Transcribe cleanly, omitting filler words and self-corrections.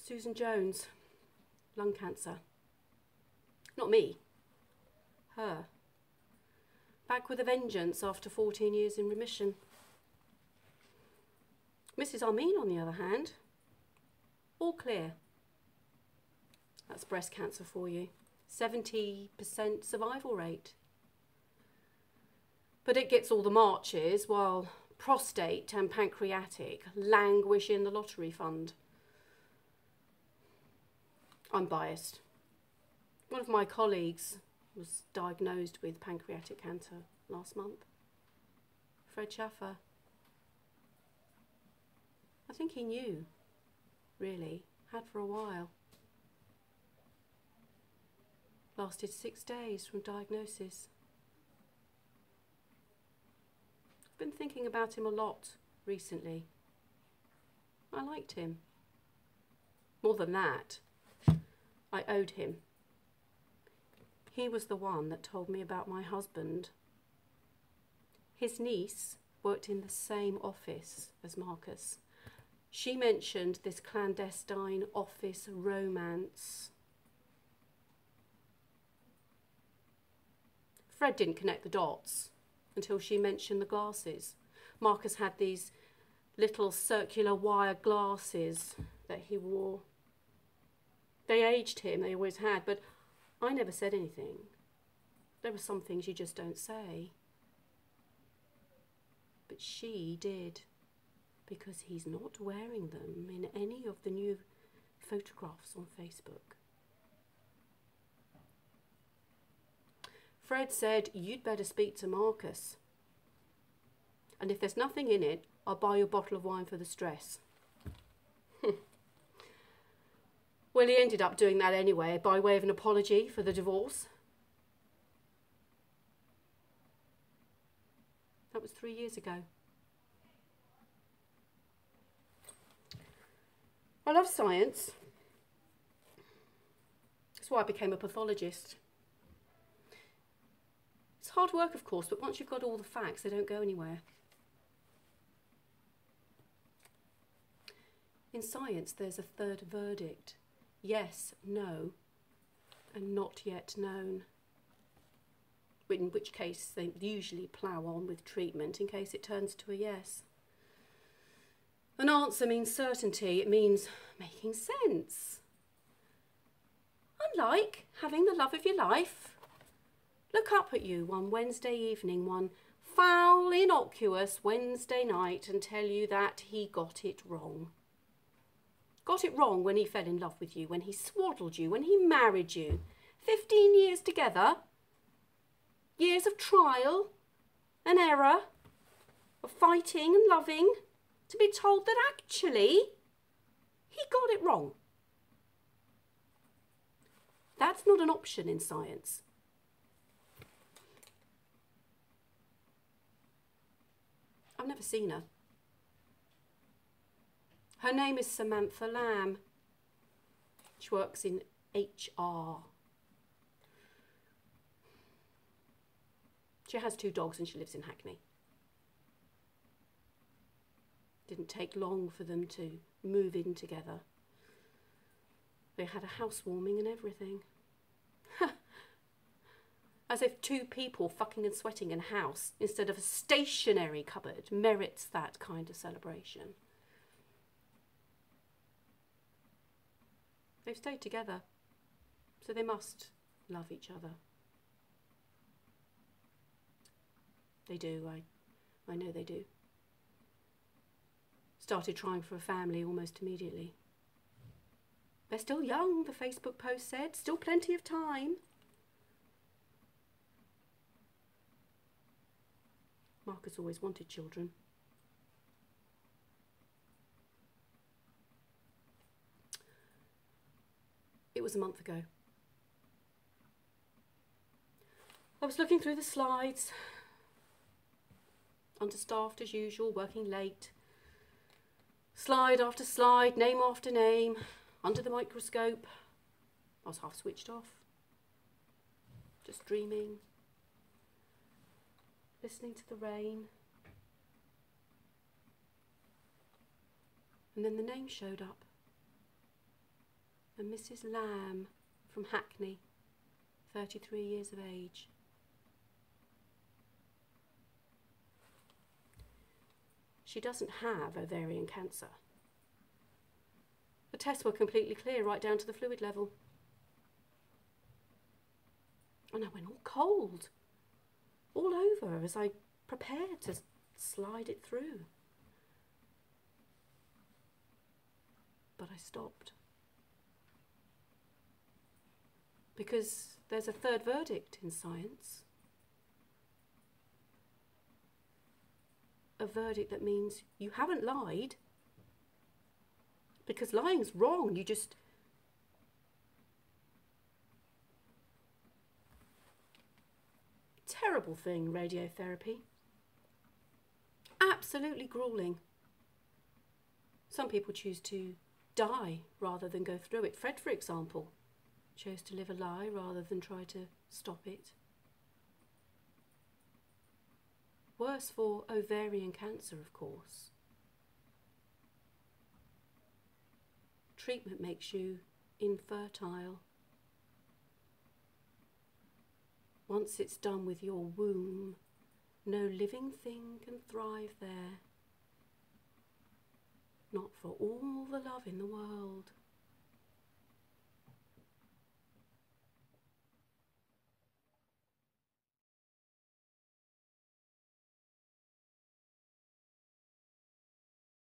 Susan Jones, lung cancer. Not me, her. Back with a vengeance after 14 years in remission. Mrs. Armin, on the other hand, all clear. That's breast cancer for you. 70% survival rate. But it gets all the marches while prostate and pancreatic languish in the lottery fund. I'm biased. One of my colleagues was diagnosed with pancreatic cancer last month. Fred Schaffer. I think he knew, really, had for a while. Lasted 6 days from diagnosis. I've been thinking about him a lot recently. I liked him. More than that, I owed him. He was the one that told me about my husband. His niece worked in the same office as Marcus. She mentioned this clandestine office romance. Fred didn't connect the dots until she mentioned the glasses. Marcus had these little circular wire glasses that he wore. They aged him, they always had, but I never said anything. There are some things you just don't say. But she did, because he's not wearing them in any of the new photographs on Facebook. Fred said, you'd better speak to Marcus. And if there's nothing in it, I'll buy you a bottle of wine for the stress. Well, he ended up doing that anyway, by way of an apology for the divorce. That was 3 years ago. I love science. That's why I became a pathologist. It's hard work, of course, but once you've got all the facts, they don't go anywhere. In science, there's a third verdict. Yes, no, and not yet known. In which case, they usually plough on with treatment in case it turns to a yes. An answer means certainty. It means making sense. Unlike having the love of your life look up at you one Wednesday evening, one foul, innocuous Wednesday night, and tell you that he got it wrong. Got it wrong when he fell in love with you, when he swaddled you, when he married you. 15 years together. Years of trial and error, of fighting and loving, to be told that actually he got it wrong. That's not an option in science. I've never seen her. Her name is Samantha Lamb. She works in HR. She has 2 dogs and she lives in Hackney. Didn't take long for them to move in together. They had a housewarming and everything. As if 2 people fucking and sweating in a house instead of a stationary cupboard merits that kind of celebration. They've stayed together, so they must love each other. They do, I know they do. Started trying for a family almost immediately. They're still young, the Facebook post said, still plenty of time. Marcus always wanted children. It was a month ago. I was looking through the slides, understaffed as usual, working late. Slide after slide, name after name, under the microscope. I was half switched off, just dreaming, listening to the rain. And then the name showed up. and Mrs. Lamb from Hackney, 33 years of age. She doesn't have ovarian cancer. The tests were completely clear right down to the fluid level. And I went all cold, all over as I prepared to slide it through. But I stopped. Because there's a third verdict in science. A verdict that means you haven't lied. Because lying's wrong, you just... Terrible thing, radiotherapy. Absolutely grueling. Some people choose to die rather than go through it. Fred, for example, chose to live a lie rather than try to stop it. Worse for ovarian cancer, of course. Treatment makes you infertile. Once it's done with your womb, no living thing can thrive there. Not for all the love in the world.